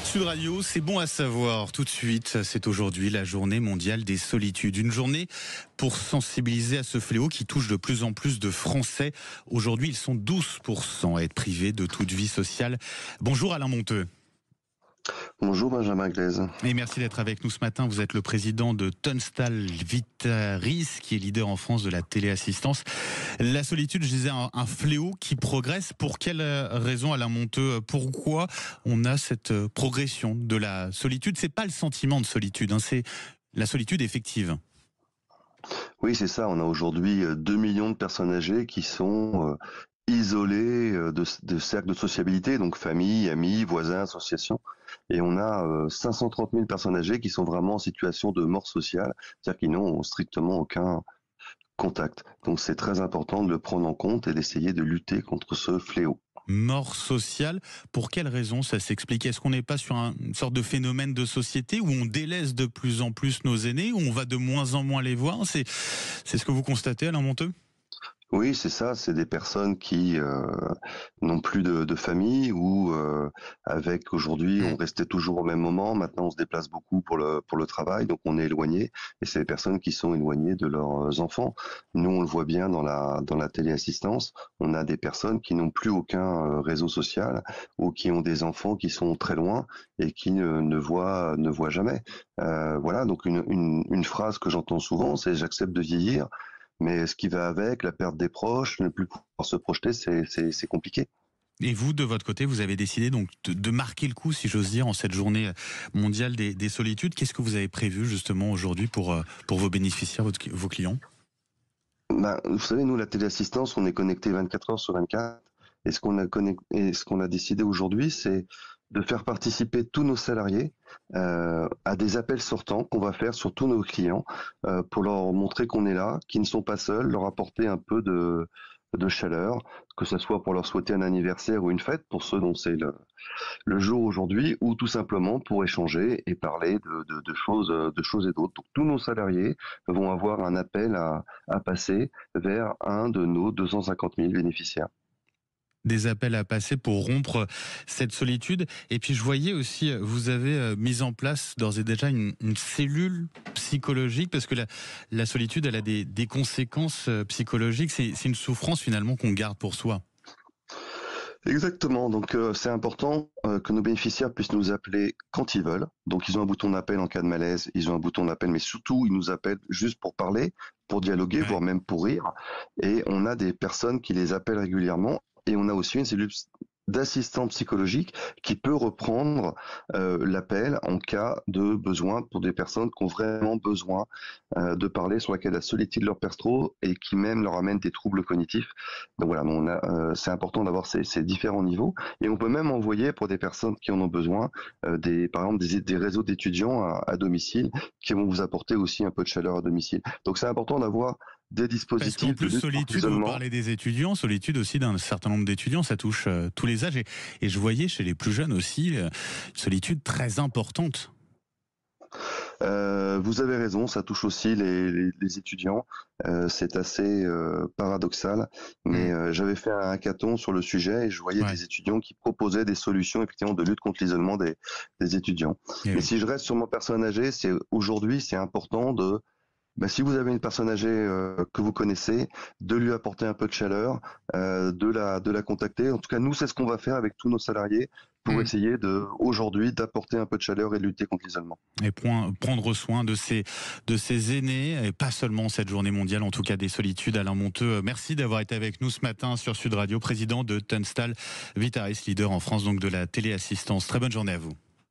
Sud Radio, c'est bon à savoir. Tout de suite, c'est aujourd'hui la journée mondiale des solitudes. Une journée pour sensibiliser à ce fléau qui touche de plus en plus de Français. Aujourd'hui, ils sont 12% à être privés de toute vie sociale. Bonjour Alain Monteux. Bonjour Benjamin Glaise. Et merci d'être avec nous ce matin. Vous êtes le président de Tunstall Vitaris, qui est leader en France de la téléassistance. La solitude, je disais, un fléau qui progresse. Pour quelle raison, Alain Monteux? Pourquoi on a cette progression de la solitude? C'est pas le sentiment de solitude, hein, c'est la solitude effective. Oui, c'est ça. On a aujourd'hui 2 millions de personnes âgées qui sont isolées de cercles de sociabilité, donc famille, amis, voisins, associations. Et on a 530 000 personnes âgées qui sont vraiment en situation de mort sociale, c'est-à-dire qu'ils n'ont strictement aucun contact. Donc c'est très important de le prendre en compte et d'essayer de lutter contre ce fléau. Mort sociale, pour quelle raison ça s'explique? Est-ce qu'on n'est pas sur une sorte de phénomène de société où on délaisse de plus en plus nos aînés, où on va de moins en moins les voir? C'est ce que vous constatez, Alain Monteux? Oui, c'est ça, c'est des personnes qui n'ont plus de famille ou avec aujourd'hui on restait toujours au même moment, maintenant on se déplace beaucoup pour le travail, donc on est éloigné et c'est des personnes qui sont éloignées de leurs enfants. Nous on le voit bien dans la téléassistance, on a des personnes qui n'ont plus aucun réseau social ou qui ont des enfants qui sont très loin et qui ne voient jamais. Voilà, donc une phrase que j'entends souvent, c'est j'accepte de vieillir. Mais ce qui va avec, la perte des proches, ne plus pouvoir se projeter, c'est compliqué. Et vous, de votre côté, vous avez décidé donc de marquer le coup, si j'ose dire, en cette journée mondiale des solitudes. Qu'est-ce que vous avez prévu justement aujourd'hui pour vos bénéficiaires, vos clients? Vous savez, nous, la téléassistance, on est connecté 24 heures sur 24. Et ce qu'on a décidé aujourd'hui, c'est de faire participer tous nos salariés à des appels sortants qu'on va faire sur tous nos clients pour leur montrer qu'on est là, qu'ils ne sont pas seuls, leur apporter un peu de chaleur, que ce soit pour leur souhaiter un anniversaire ou une fête, pour ceux dont c'est le jour aujourd'hui, ou tout simplement pour échanger et parler de choses et d'autres. Donc tous nos salariés vont avoir un appel à passer vers un de nos 250 000 bénéficiaires. Des appels à passer pour rompre cette solitude. Et puis je voyais aussi, vous avez mis en place d'ores et déjà une cellule psychologique, parce que la solitude, elle a des conséquences psychologiques. C'est une souffrance finalement qu'on garde pour soi. Exactement, donc c'est important que nos bénéficiaires puissent nous appeler quand ils veulent. Donc ils ont un bouton d'appel en cas de malaise, ils ont un bouton d'appel, mais surtout ils nous appellent juste pour parler, pour dialoguer, voire même pour rire. Et on a des personnes qui les appellent régulièrement. Et on a aussi une cellule d'assistant psychologique qui peut reprendre l'appel en cas de besoin pour des personnes qui ont vraiment besoin de parler, sur laquelle la solitude leur perd trop et qui même leur amène des troubles cognitifs. Donc voilà, c'est important d'avoir ces différents niveaux. Et on peut même envoyer pour des personnes qui en ont besoin, par exemple des réseaux d'étudiants à domicile qui vont vous apporter aussi un peu de chaleur à domicile. Donc c'est important d'avoir des dispositifs. Parce qu'en plus, solitude, vous parlez des étudiants, solitude aussi d'un certain nombre d'étudiants, ça touche tous les âges. Et je voyais chez les plus jeunes aussi, une solitude très importante. Vous avez raison, ça touche aussi les étudiants. C'est assez paradoxal, mais j'avais fait un hackathon sur le sujet et je voyais des étudiants qui proposaient des solutions effectivement de lutte contre l'isolement des étudiants. Mais si je reste sur mon personne âgée, aujourd'hui c'est important de si vous avez une personne âgée que vous connaissez, de lui apporter un peu de chaleur, de la contacter. En tout cas, nous, c'est ce qu'on va faire avec tous nos salariés pour essayer aujourd'hui d'apporter un peu de chaleur et de lutter contre l'isolement. Et prendre soin de ces aînés, et pas seulement cette journée mondiale, en tout cas des solitudes. Alain Monteux, merci d'avoir été avec nous ce matin sur Sud Radio, président de Tunstall Vitaris, leader en France donc de la téléassistance. Très bonne journée à vous.